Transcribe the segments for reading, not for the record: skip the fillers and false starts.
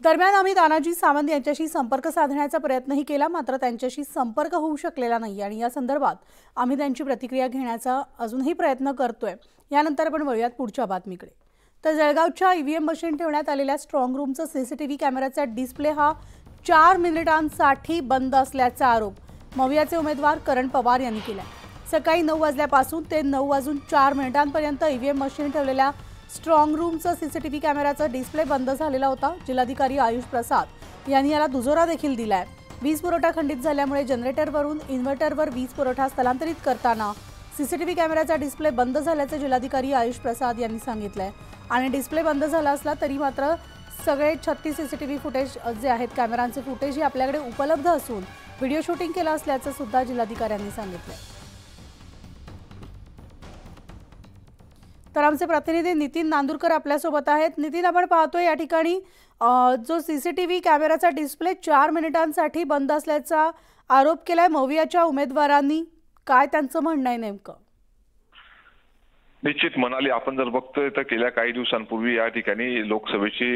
दरम्यान आम्ही तानाजी सावंत यांच्याशी संपर्क साधण्याचा प्रयत्नही केला, मात्र त्यांच्याशी संपर्क होऊ शकलेला नाही आणि या संदर्भात आम्ही त्यांची प्रतिक्रिया घेण्याचा अजूनही प्रयत्न करतोय। यानंतर आपण वळूयात पुढच्या बातमीकडे। तर जळगावच्या ईव्हीएम मशीन ठेवण्यात आलेल्या स्ट्रॉंग रूमचा सीसीटीव्ही कॅमेराचा डिस्प्ले हा 4 मिनिटांसाठी बंद असल्याचा आरोप मवियाचे उमेदवार करण पवार यांनी केला। सकाळी 9 वाजल्यापासून ते 9:04 ईव्हीएम मशीन ठेवलेल्या स्ट्रॉंग रूमचा सीसीटीव्ही कॅमेराचा डिस्प्ले बंद झालेला होता। जिल्हाधिकारी आयुष प्रसाद यांनी याला दुजोरा देखील दिलाय। वीज पुरवठा खंडित झाल्यामुळे जनरेटरवरून इन्व्हर्टरवर वीज पुरवठा स्थलांतरित करताना सीसीटीव्ही कॅमेराचा डिस्प्ले बंद झाल्याचे जिल्हाधिकारी आयुष प्रसाद यांनी सांगितलंय। आणि डिस्प्ले बंद झाला असला तरी मात्र सगळे 36 सीसीटीव्ही फुटेज जे आहेत कॅमेरांचे फुटेज हे आपल्याकडे उपलब्ध असून व्हिडिओ शूटिंग केलं असल्याचं सुद्धा जिल्हाधिकाऱ्यांनी सांगितलंय। तर आमचे प्रतिनिधी नितीन नांदुरकर आपल्यासोबत आहेत। नितीन, आपण पाहतोय या ठिकाणी जो सीसीटीव्ही कॅमेराचा डिस्प्ले 4 मिनिटांसाठी बंद असल्याचा आरोप केलाय मवियाच्या उमेदवारांनी, काय त्यांचं म्हणणं आहे नेमकं? निश्चित म्हणाली, आपण जर बघतोय तर गेल्या काही दिवसांपूर्वी या ठिकाणी लोकसभेची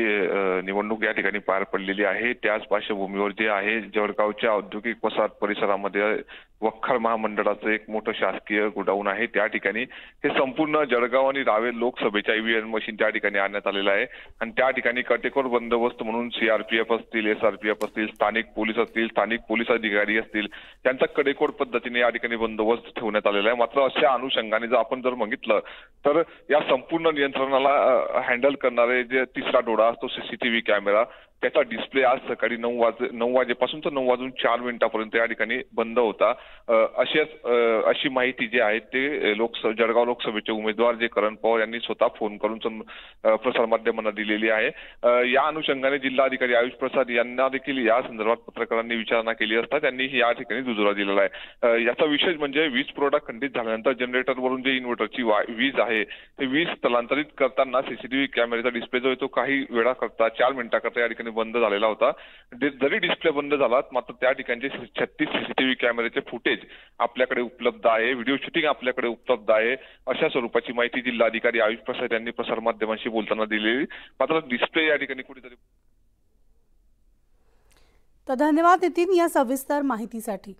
निवडणूक या ठिकाणी पार पडलेली आहे। त्याच पार्श्वभूमीवर जे आहे जळगावच्या औद्योगिक वसाहत परिसरामध्ये वखार महामंडळाचं एक मोठं शासकीय गोडाऊन आहे। त्या ठिकाणी हे संपूर्ण जळगाव आणि रावेर लोकसभेच्या ईव्हीएम मशीन त्या ठिकाणी आणण्यात आलेला आहे आणि त्या ठिकाणी कटेकोर बंदोबस्त म्हणून सीआरपीएफ असतील, एसआरपीएफ असतील, स्थानिक पोलीस असतील, स्थानिक पोलीस अधिकारी असतील, त्यांचा कडेकोट पद्धतीने या ठिकाणी बंदोबस्त ठेवण्यात आलेला आहे। मात्र अशा अनुषंगाने जर आपण जर बघितलं तर या संपूर्ण नियंत्रणाला हँडल करणारे जे तिसरा डोळा असतो सीसीटीव्ही कॅमेरा, त्याचा डिस्प्ले आज सकाळी 9 वाजेपासून तर 9:04 या ठिकाणी बंद होता। अशी माहिती जी आहे ते जळगाव लोकसभेचे उमेदवार जे करण पवार यांनी स्वतः फोन करून प्रसारमाध्यमांना दिलेली आहे। या अनुषंगाने जिल्हाधिकारी आयुष प्रसाद यांना देखील या संदर्भात पत्रकारांनी विचारणा केली असता त्यांनी या ठिकाणी दुजोरा दिलेला आहे। याचा विशेष म्हणजे वीज पुरवठा खंडित झाल्यानंतर जनरेटरवरून जे इन्व्हर्टरची वीज आहे ते वीज स्थलांतरित करताना सीसीटीव्ही कॅमेऱ्याचा डिस्प्ले जो आहे तो काही वेळाकरता 4 मिनिटाकरता या ठिकाणी बंद झालेला होता। जरी डिस्प्ले बंद झाला मात्र त्या ठिकाणचे 36 सीसीटीव्ही कॅमेऱ्याचे फुटेज आपल्याकडे उपलब्ध आहे, व्हिडिओ शूटिंग आपल्याकडे उपलब्ध आहे, अशा स्वरूपाची माहिती जिल्हाधिकारी आयुष प्रसाद यांनी प्रसारमाध्यमांशी बोलताना दिलेली। मात्र डिस्प्ले या ठिकाणी कुठेतरी। तर धन्यवाद नितीन या सविस्तर माहितीसाठी।